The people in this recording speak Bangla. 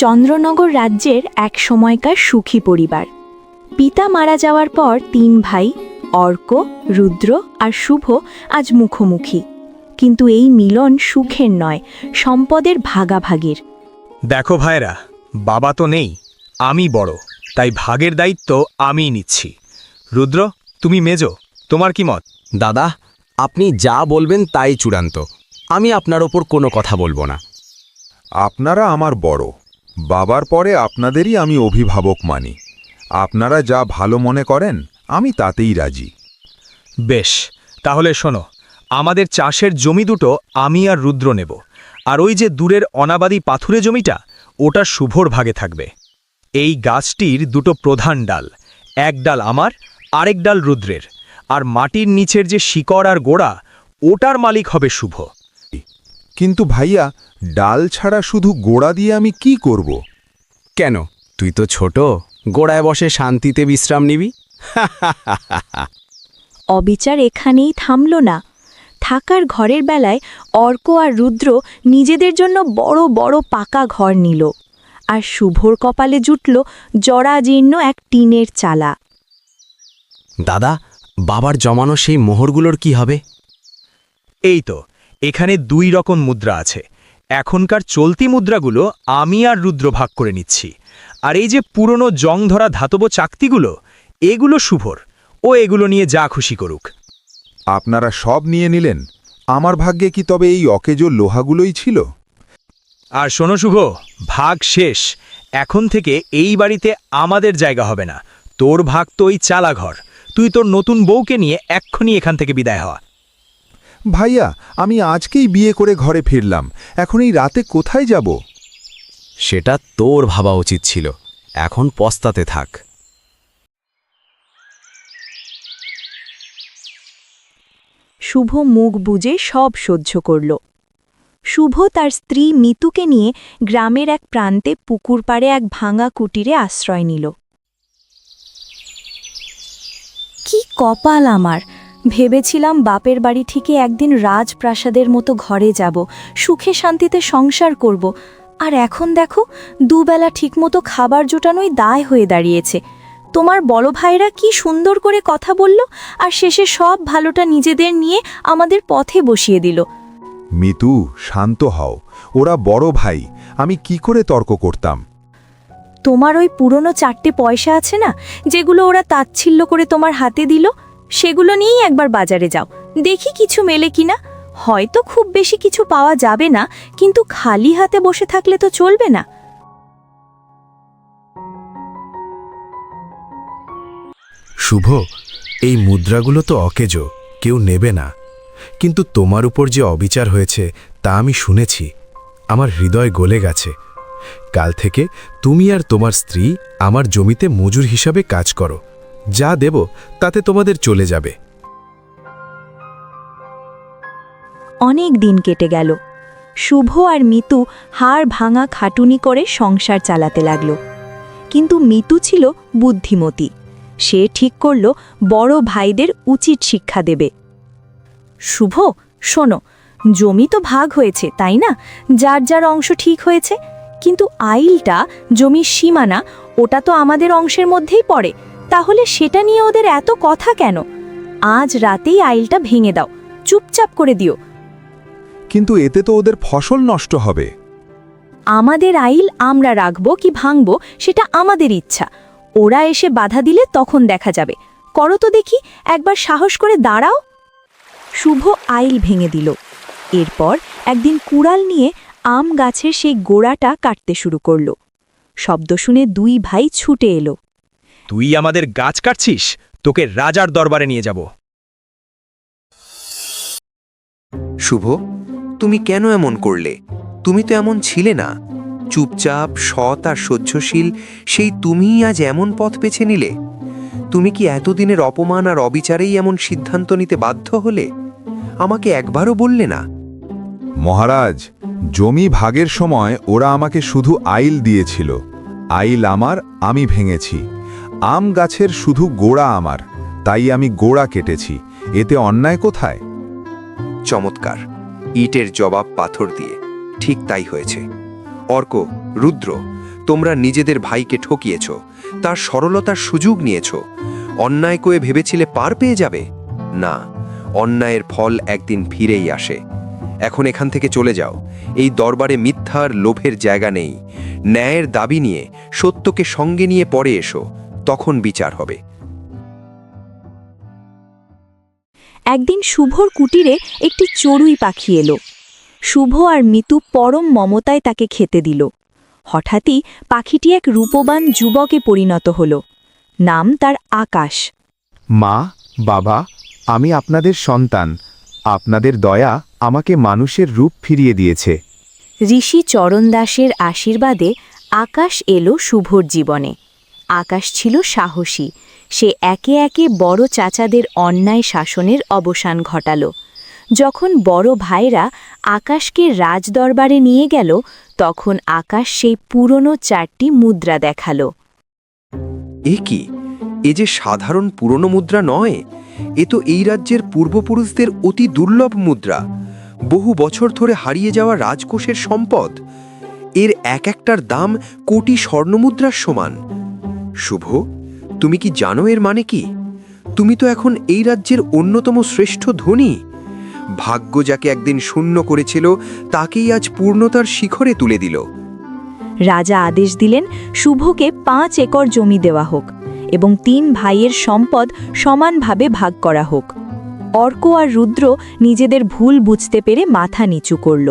চন্দ্রনগর রাজ্যের এক সময়কার সুখী পরিবার। পিতা মারা যাওয়ার পর ৩ ভাই অর্ক, রুদ্র আর শুভ আজ মুখোমুখি। কিন্তু এই মিলন সুখের নয়, সম্পদের ভাগাভাগির। দেখো ভাইরা, বাবা তো নেই, আমি বড়, তাই ভাগের দায়িত্ব আমিই নিচ্ছি। রুদ্র, তুমি মেজো, তোমার কি মত? দাদা, আপনি যা বলবেন তাই চূড়ান্ত। আমি আপনার ওপর কোনো কথা বলবো না। আপনারা আমার বড়, বাবার পরে আপনাদেরই আমি অভিভাবক মানি। আপনারা যা ভালো মনে করেন আমি তাতেই রাজি। বেশ, তাহলে শোনো, আমাদের চাষের জমি দুটো আমি আর রুদ্র নেব, আর ওই যে দূরের অনাবাদী পাথুরে জমিটা, ওটা শুভর ভাগে থাকবে। এই গাছটির দুটো প্রধান ডাল, এক ডাল আমার, আরেক ডাল রুদ্রের, আর মাটির নিচের যে শিকড় আর গোড়া, ওটার মালিক হবে শুভ। কিন্তু ভাইয়া, ডাল ছাড়া শুধু গোড়া দিয়ে আমি কি করব? কেন, তুই তো ছোট, গোড়ায় বসে শান্তিতে বিশ্রাম নিবি। অবিচার এখানেই থামল না। থাকার ঘরের বেলায় অর্ক আর রুদ্র নিজেদের জন্য বড় বড় পাকা ঘর নিল, আর শুভর কপালে জুটল জরাজীর্ণ এক টিনের চালা। দাদা, বাবার জমানো সেই মোহরগুলোর কি হবে? এই তো, এখানে 2 রকম মুদ্রা আছে। এখনকার চলতি মুদ্রাগুলো আমি আর রুদ্র ভাগ করে নিচ্ছি, আর এই যে পুরনো জং ধরা ধাতব চাকতিগুলো, এগুলো শুভর। ও এগুলো নিয়ে যা খুশি করুক। আপনারা সব নিয়ে নিলেন, আমার ভাগ্যে কি তবে এই অকেজো লোহাগুলোই ছিল? আর শোনো শুভ, ভাগ শেষ। এখন থেকে এই বাড়িতে আমাদের জায়গা হবে না। তোর ভাগ তো ওই চালাঘর। তুই তোর নতুন বউকে নিয়ে এক্ষুনি এখান থেকে বিদায় হওয়া। ভাইয়া, আমি আজকেই বিয়ে করে ঘরে ফিরলাম, এখন এই রাতে কোথায় যাব? সেটা তোর ভাবা উচিত ছিল, এখন পস্তাতে থাক। শুভ মুখ বুজে সব সহ্য করল। শুভ তার স্ত্রী মিতুকে নিয়ে গ্রামের এক প্রান্তে পুকুর পাড়ে এক ভাঙা কুটিরে আশ্রয় নিল। কি কপাল আমার! ভেবেছিলাম বাপের বাড়ি থেকে একদিন রাজপ্রাসাদের মতো ঘরে যাব, সুখে শান্তিতে সংসার করব, আর এখন দেখো, দুবেলা ঠিকমতো খাবার জোটানোই দায় হয়ে দাঁড়িয়েছে। তোমার বড় ভাইরা কি সুন্দর করে কথা বলল, আর শেষে সব ভালোটা নিজেদের নিয়ে আমাদের পথে বসিয়ে দিল। মিতু, শান্ত হও, ওরা বড় ভাই, আমি কি করে তর্ক করতাম? তোমার ওই পুরনো 4টে পয়সা আছে না, যেগুলো ওরা তাচ্ছিল্য করে তোমার হাতে দিল, সেগুলো নিয়েই একবার বাজারে যাও, দেখি কিছু মেলে কিনা। হয়তো খুব বেশি কিছু পাওয়া যাবে না, কিন্তু খালি হাতে বসে থাকলে তো চলবে না। শুভ, এই মুদ্রাগুলো তো অকেজো, কেউ নেবে না। কিন্তু তোমার উপর যে অবিচার হয়েছে তা আমি শুনেছি, আমার হৃদয় গলে গেছে। কাল থেকে তুমি আর তোমার স্ত্রী আমার জমিতে মজুর হিসাবে কাজ করো, যা দেব তাতে তোমাদের চলে যাবে। অনেক দিন কেটে গেল। শুভ আর মিতু হাড় ভাঙা খাটুনি করে সংসার চালাতে লাগল। কিন্তু মিতু ছিল বুদ্ধিমতী। সে ঠিক করল বড় ভাইদের উচিত শিক্ষা দেবে। শুভ, শোনো, জমি তো ভাগ হয়েছে, তাই না? যার যার অংশ ঠিক হয়েছে, কিন্তু আইলটা, জমির সীমানা, ওটা তো আমাদের অংশের মধ্যেই পড়ে। তাহলে সেটা নিয়ে ওদের এত কথা কেন? আজ রাতেই আইলটা ভেঙে দাও, চুপচাপ করে দিও। কিন্তু এতে তো ওদের ফসল নষ্ট হবে। আমাদের আইল আমরা রাখবো কি ভাঙবো সেটা আমাদের ইচ্ছা। ওরা এসে বাধা দিলে তখন দেখা যাবে। করো তো দেখি, একবার সাহস করে দাঁড়াও। শুভ আইল ভেঙে দিল। এরপর একদিন কুড়াল নিয়ে আম গাছের সেই গোড়াটা কাটতে শুরু করল। শব্দ শুনে 2 ভাই ছুটে এলো। তুই আমাদের গাছ কাটছিস? তোকে রাজার দরবারে নিয়ে যাব। শুভ, তুমি কেন এমন করলে? তুমি তো এমন ছিলে না। চুপচাপ, সৎ আর সহ্যশীল সেই তুমিই আজ এমন পথ বেছে নিলে। তুমি কি এতদিনের অপমান আর অবিচারেই এমন সিদ্ধান্ত নিতে বাধ্য হলে? আমাকে একবারও বললে না? মহারাজ, জমি ভাগের সময় ওরা আমাকে শুধু আইল দিয়েছিল। আইল আমার, আমি ভেঙেছি। আম গাছের শুধু গোড়া আমার, তাই আমি গোড়া কেটেছি। এতে অন্যায় কোথায়? চমৎকার! ইটের জবাব পাথর দিয়ে। ঠিক তাই হয়েছে। অর্ক, রুদ্র, তোমরা নিজেদের ভাইকে ঠকিয়েছ, তার সরলতার সুযোগ নিয়েছ। অন্যায় করে ভেবেছিলে পার পেয়ে যাবে? না, অন্যায়ের ফল একদিন ফিরেই আসে। এখন এখান থেকে চলে যাও। এই দরবারে মিথ্যার লোভের জায়গা নেই। ন্যায়ের দাবি নিয়ে সত্যকে সঙ্গে নিয়ে পরে এসো, তখন বিচার হবে। একদিন শুভর কুটিরে একটি চড়ুই পাখি এলো। শুভ আর মিতু পরম মমতায় তাকে খেতে দিল। হঠাৎই পাখিটি এক রূপবান যুবকে পরিণত হল। নাম তার আকাশ। মা, বাবা, আমি আপনাদের সন্তান। আপনাদের দয়া আমাকে মানুষের রূপ ফিরিয়ে দিয়েছে। ঋষি চরণ দাসের আশীর্বাদে আকাশ এলো শুভর জীবনে। আকাশ ছিল সাহসী। সে একে একে বড় চাচাদের অন্যায় শাসনের অবসান ঘটাল। যখন বড় ভাইরা আকাশকে রাজদরবারে নিয়ে গেল, তখন আকাশ সেই পুরনো 4টি মুদ্রা দেখালো। এ কি? এ যে সাধারণ পুরনো মুদ্রা নয়, এ তো এই রাজ্যের পূর্বপুরুষদের অতি দুর্লভ মুদ্রা। বহু বছর ধরে হারিয়ে যাওয়া রাজকোষের সম্পদ। এর এক একটার দাম কোটি স্বর্ণমুদ্রার সমান। শুভ, তুমি কি জানো এর মানে কি? তুমি তো এখন এই রাজ্যের অন্যতম শ্রেষ্ঠ ধনী। ভাগ্য যাকে একদিন শূন্য করেছিল, তাকেই আজ পূর্ণতার শিখরে তুলে দিল। রাজা আদেশ দিলেন শুভকে 5 একর জমি দেওয়া হোক এবং 3 ভাইয়ের সম্পদ সমানভাবে ভাগ করা হোক। অর্ক আর রুদ্র নিজেদের ভুল বুঝতে পেরে মাথা নিচু করল।